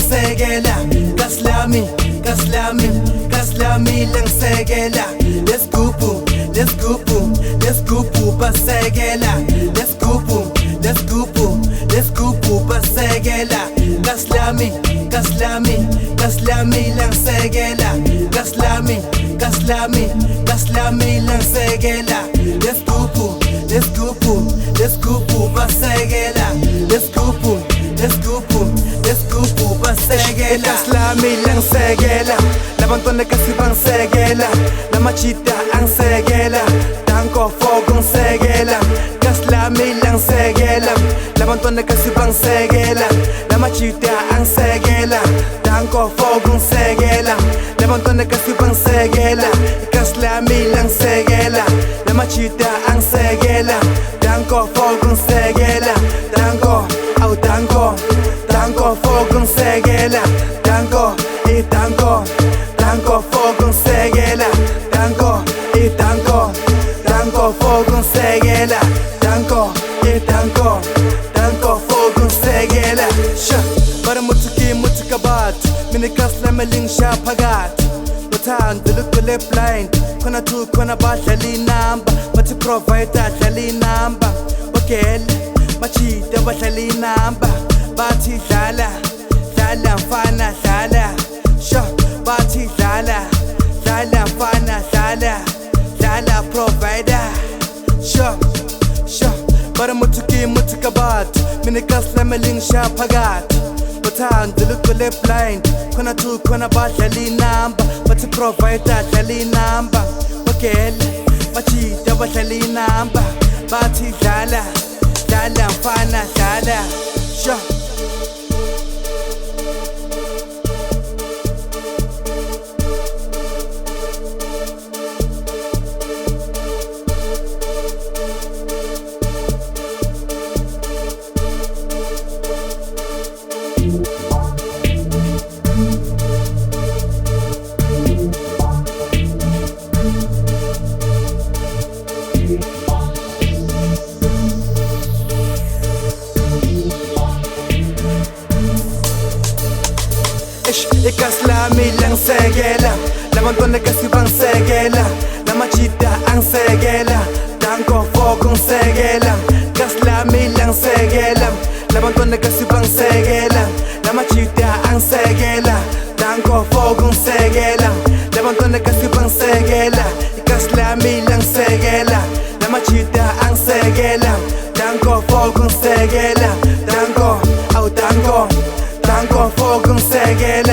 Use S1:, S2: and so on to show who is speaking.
S1: langisekela kaslami kaslami kaslami langisekela lesgubhu lesgubhu lesgubhu basekela lesgubhu lesgubhu lesgubhu basekela kaslami kaslami kaslami langisekela kaslami kaslami kaslami langisekela lesgubhu lesgubhu lesgubhu basekela lesgubhu lesgubhu lesgubhu basekela kaslami langisekela labantwana kasi bangisekela lamachita angisekela danko for kungisekela kaslami langisekela labantwana kasi bangisekela lamachita angisekela danko for kungisekela labantwana kasi bangisekela kaslami langisekela lamachita angisekela danko for kungisekela danko au danko danko for kungisekela danko danko danko for kungisekela danko danko danko for kungisekela danko danko danko for kungisekela sha bara mutuki mutikabat mini kaslami lingsha pagat uthando lugcwele blind khona two khona badlala inamba bathi provider dlala inamba ogele machita badlala inamba bathi dlala dlala mfana dlala sha bathi dlala dlala mfana dlala dlala provider sha sha bara mutuki mutikabat mini kaslami lingsha pagat uthando lugcwele blind khona two khona badlala inamba bathi provider dlala inamba ogele machita badlala inamba bathi dlala dlala mfana dlala sha kaslami langisekela labantwana kasi bangisekela lamachita angisekela danko for kungisekela kaslami langisekela labantwana kasi bangisekela lamachita angisekela danko for kungisekela labantwana kasi bangisekela kaslami langisekela lamachita angisekela danko for kungisekela danko au danko danko for kungisekela